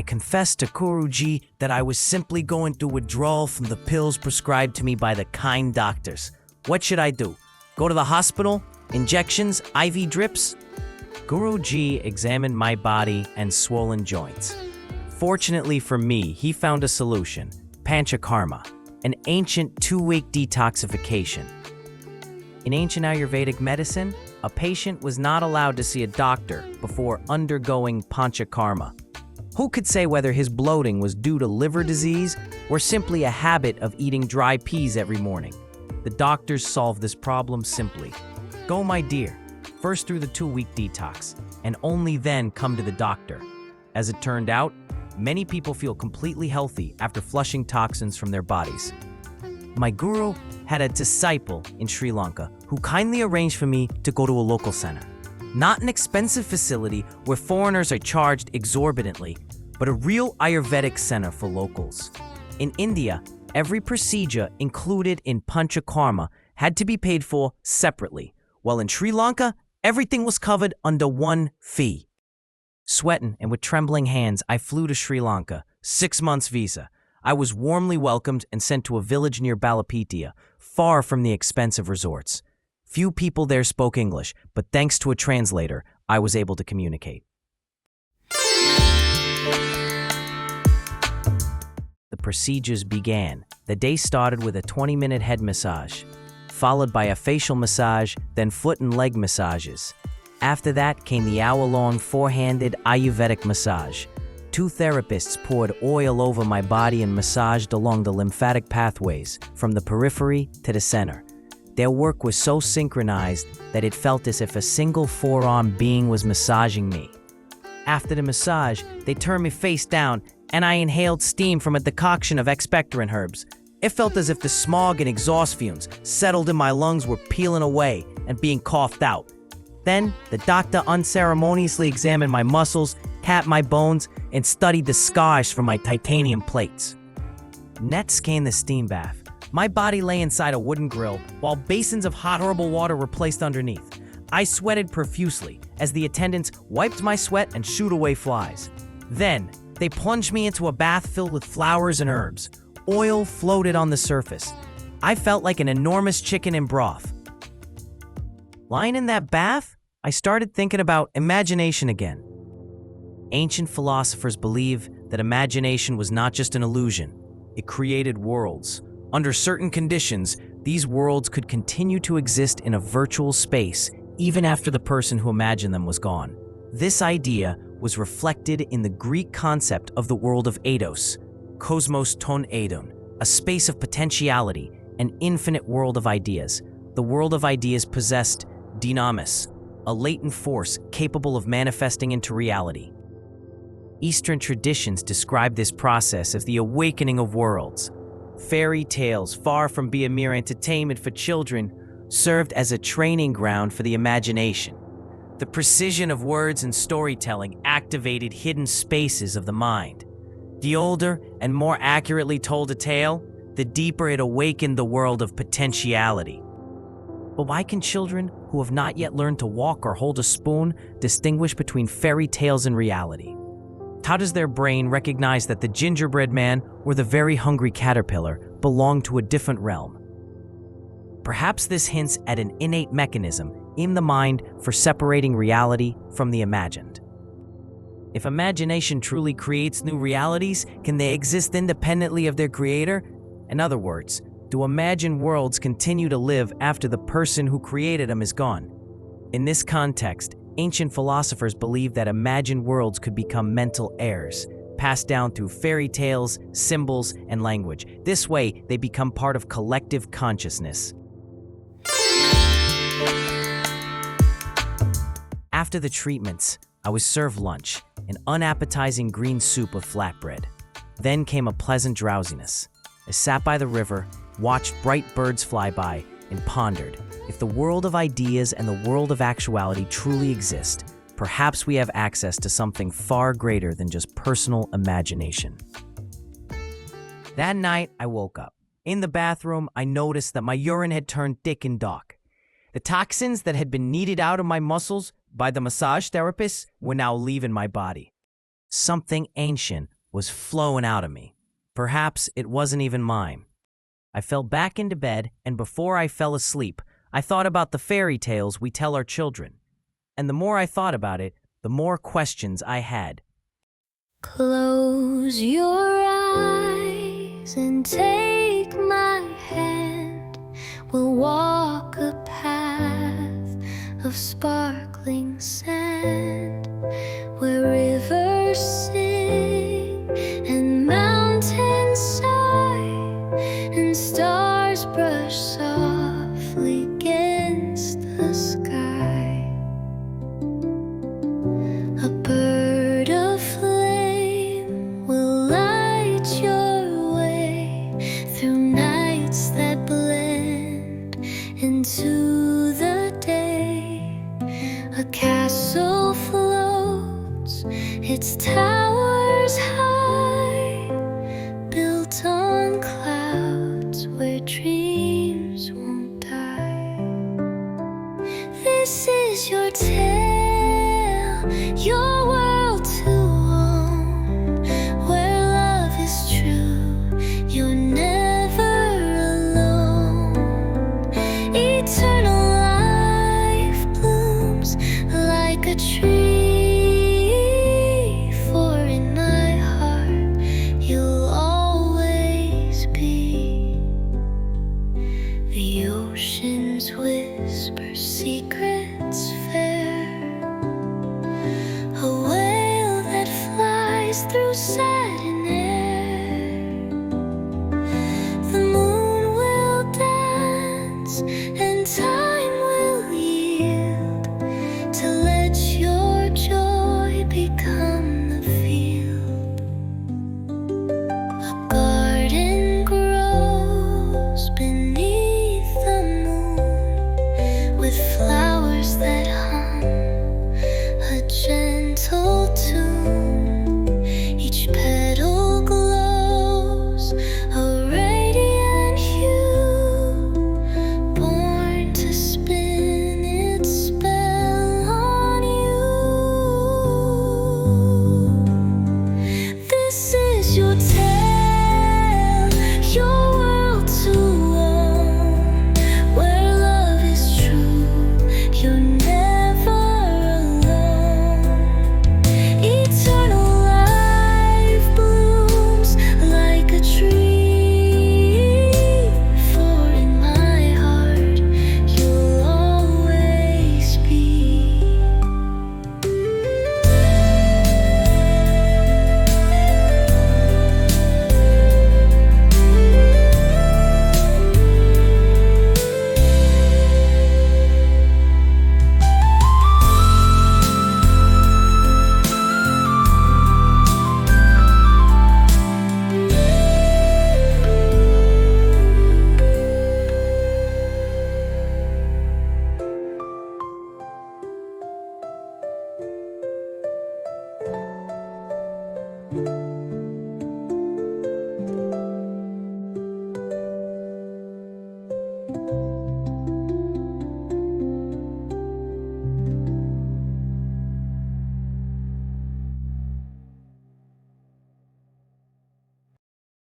confessed to Guruji that I was simply going through withdrawal from the pills prescribed to me by the kind doctors. What should I do? Go to the hospital? Injections? IV drips? Guruji examined my body and swollen joints. Fortunately for me, he found a solution: Panchakarma, an ancient 2-week detoxification. In ancient Ayurvedic medicine, a patient was not allowed to see a doctor before undergoing Panchakarma. Who could say whether his bloating was due to liver disease or simply a habit of eating dry peas every morning? The doctors solved this problem simply. Go, my dear, first through the 2-week detox, and only then come to the doctor. As it turned out, many people feel completely healthy after flushing toxins from their bodies. My guru had a disciple in Sri Lanka who kindly arranged for me to go to a local center. Not an expensive facility where foreigners are charged exorbitantly, but a real Ayurvedic center for locals. In India, every procedure included in Panchakarma had to be paid for separately, while in Sri Lanka, everything was covered under one fee. Sweating and with trembling hands, I flew to Sri Lanka, 6 months visa. I was warmly welcomed and sent to a village near Bali, far from the expensive resorts. Few people there spoke English, but thanks to a translator, I was able to communicate. The procedures began. The day started with a 20-minute head massage, followed by a facial massage, then foot and leg massages. After that came the hour-long 4-handed Ayurvedic massage. 2 therapists poured oil over my body and massaged along the lymphatic pathways from the periphery to the center. Their work was so synchronized that it felt as if a single 4-armed being was massaging me. After the massage, they turned me face down and I inhaled steam from a decoction of expectorant herbs. It felt as if the smog and exhaust fumes settled in my lungs were peeling away and being coughed out. Then, the doctor unceremoniously examined my muscles, tapped my bones, and studied the scars from my titanium plates. Next came the steam bath. My body lay inside a wooden grill, while basins of hot herbal water were placed underneath. I sweated profusely as the attendants wiped my sweat and shooed away flies. Then, they plunged me into a bath filled with flowers and herbs. Oil floated on the surface. I felt like an enormous chicken in broth. Lying in that bath, I started thinking about imagination again. Ancient philosophers believe that imagination was not just an illusion. It created worlds. Under certain conditions, these worlds could continue to exist in a virtual space even after the person who imagined them was gone. This idea was reflected in the Greek concept of the world of eidos, cosmos ton eidon, a space of potentiality, an infinite world of ideas. The world of ideas possessed dynamis, a latent force capable of manifesting into reality. Eastern traditions describe this process as the awakening of worlds. Fairy tales, far from being mere entertainment for children, served as a training ground for the imagination. The precision of words and storytelling activated hidden spaces of the mind. The older and more accurately told a tale, the deeper it awakened the world of potentiality. But why can children who have not yet learned to walk or hold a spoon distinguish between fairy tales and reality? How does their brain recognize that the gingerbread man or the very hungry caterpillar belong to a different realm? Perhaps this hints at an innate mechanism in the mind for separating reality from the imagined. If imagination truly creates new realities, can they exist independently of their creator? In other words, do imagined worlds continue to live after the person who created them is gone? In this context, ancient philosophers believed that imagined worlds could become mental heirs, passed down through fairy tales, symbols, and language. This way, they become part of collective consciousness. After the treatments, I was served lunch, an unappetizing green soup with flatbread. Then came a pleasant drowsiness. I sat by the river, watched bright birds fly by, and pondered, if the world of ideas and the world of actuality truly exist, perhaps we have access to something far greater than just personal imagination. That night, I woke up. In the bathroom, I noticed that my urine had turned thick and dark. The toxins that had been kneaded out of my muscles by the massage therapist were now leaving my body. Something ancient, was flowing out of me. Perhaps it wasn't even mine. I fell back into bed, and before I fell asleep, I thought about the fairy tales we tell our children. And the more I thought about it, the more questions I had. Close your eyes and take my hand. We'll walk a path of sparkling sand, where rivers sing and mountains sigh, and stars brush softly against the sky. A bird of flame will light your way through nights that blend into the day. A castle floats, its towers high, built on clouds where dreams won't die. This is your tale, your world to own, where love is true, you're never alone. Eternal life blooms like a tree, for in my heart you'll always be. The oceans whisper secrets fair, a whale that flies through sand.